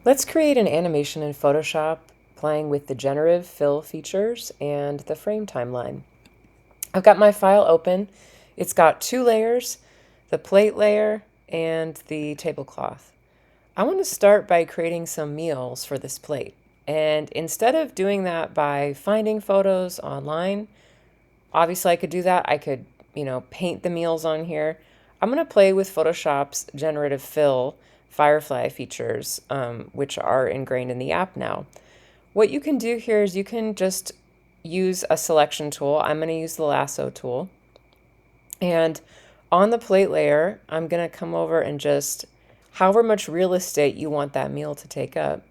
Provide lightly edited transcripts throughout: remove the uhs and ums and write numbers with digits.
Let's create an animation in Photoshop playing with the generative fill features and the frame timeline. I've got my file open. It's got two layers, the plate layer and the tablecloth. I want to start by creating some meals for this plate. And instead of doing that by finding photos online, obviously I could do that. I could, paint the meals on here. I'm going to play with Photoshop's generative fill Firefly features, which are ingrained in the app now. What you can do here is you can just use a selection tool. I'm going to use the lasso tool. And on the plate layer, I'm going to come over and just, however much real estate you want that meal to take up,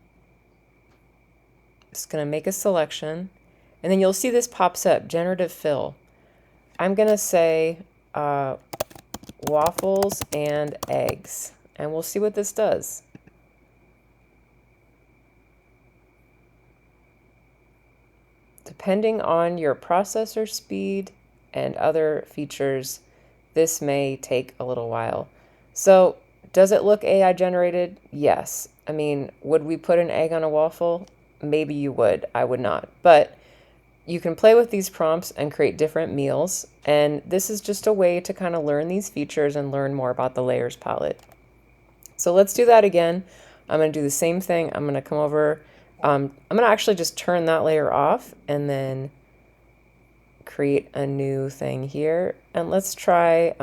just going to make a selection. And then you'll see this pops up, generative fill. I'm going to say waffles and eggs, and we'll see what this does. Depending on your processor speed and other features, this may take a little while. So, does it look AI generated? Yes. I mean, would we put an egg on a waffle? Maybe you would. I would not. But you can play with these prompts and create different meals. And this is just a way to kind of learn these features and learn more about the layers palette. So let's do that again. I'm going to do the same thing. I'm going to come over. I'm going to actually just turn that layer off and then create a new thing here. And let's try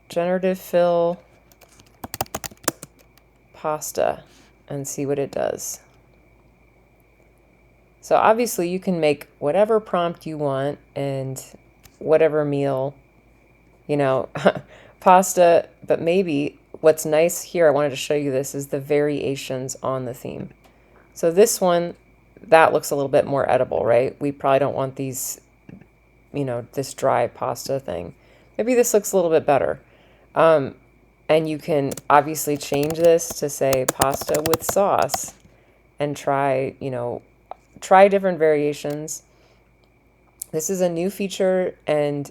generative fill pasta and see what it does. So obviously you can make whatever prompt you want and whatever meal, pasta, but maybe what's nice here, I wanted to show you this, is the variations on the theme. So this one, that looks a little bit more edible, right? We probably don't want these, this dry pasta thing. Maybe this looks a little bit better. And you can obviously change this to say pasta with sauce and try, try different variations. This is a new feature, and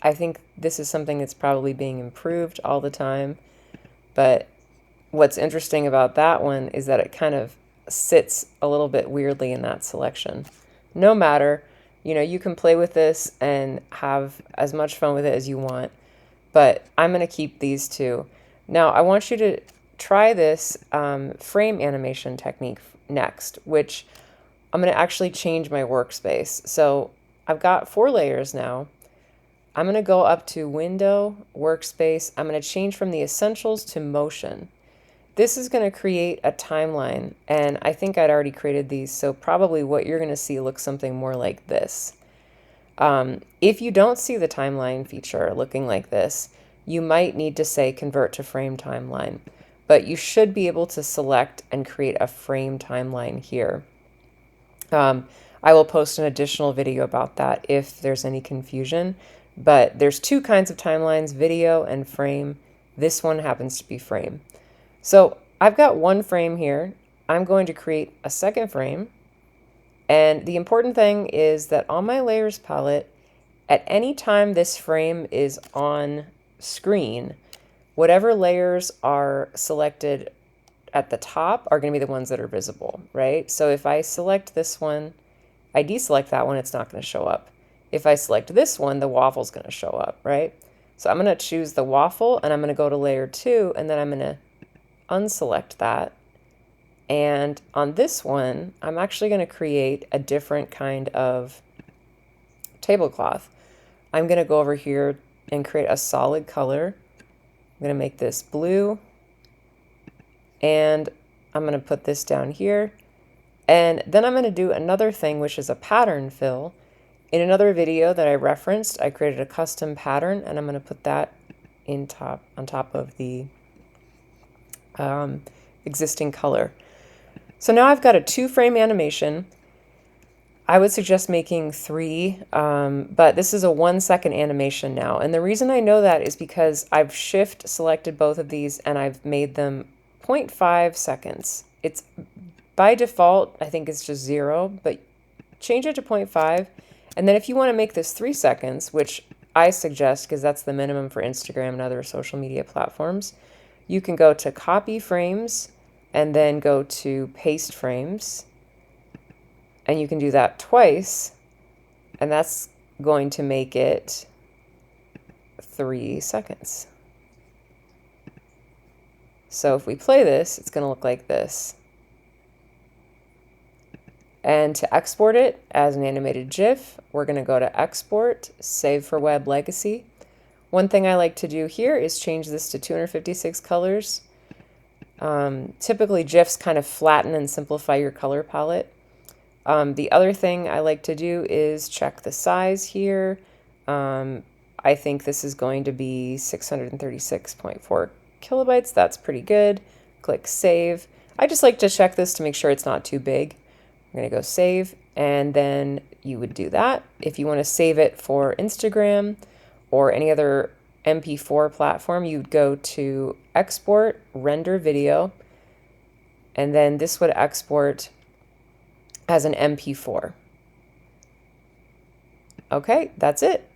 I think this is something that's probably being improved all the time. But what's interesting about that one is that it kind of sits a little bit weirdly in that selection. No matter, you can play with this and have as much fun with it as you want, but I'm going to keep these two. Now, I want you to try this frame animation technique next, which I'm going to actually change my workspace. So I've got 4 layers now. I'm going to go up to Window, Workspace. I'm going to change from the Essentials to Motion. This is going to create a timeline, and I think I'd already created these, so probably what you're going to see looks something more like this. If you don't see the timeline feature looking like this, you might need to say Convert to Frame Timeline, but you should be able to select and create a frame timeline here. I will post an additional video about that if there's any confusion, but there's 2 kinds of timelines, video and frame. This one happens to be frame. So I've got 1 frame here. I'm going to create a second frame. And the important thing is that on my layers palette, at any time this frame is on screen, whatever layers are selected at the top are going to be the ones that are visible, right? So if I select this one, I deselect that one, it's not going to show up. If I select this one, the waffle's going to show up, right? So I'm going to choose the waffle, and I'm going to go to layer 2, and then I'm going to unselect that. And on this one, I'm actually going to create a different kind of tablecloth. I'm going to go over here and create a solid color. I'm going to make this blue, and I'm going to put this down here. And then I'm going to do another thing, which is a pattern fill. In another video that I referenced, I created a custom pattern, and I'm going to put that on top of the existing color. So now I've got a 2-frame animation. I would suggest making 3, but this is a 1-second animation now. And the reason I know that is because I've shift selected both of these and I've made them 0.5 seconds. It's by default, I think it's just 0, but change it to 0.5. And then if you want to make this 3 seconds, which I suggest because that's the minimum for Instagram and other social media platforms, you can go to Copy Frames, and then go to paste frames, and you can do that twice, and that's going to make it 3 seconds. So if we play this, it's going to look like this. And to export it as an animated GIF, we're going to go to Export, Save for Web Legacy. One thing I like to do here is change this to 256 colors. Typically, GIFs kind of flatten and simplify your color palette. The other thing I like to do is check the size here. I think this is going to be 636.4 kilobytes. That's pretty good. Click Save. I just like to check this to make sure it's not too big. I'm going to go Save, and then you would do that. If you want to save it for Instagram or any other MP4 platform, you'd go to Export, Render Video, and then this would export as an MP4. Okay, that's it.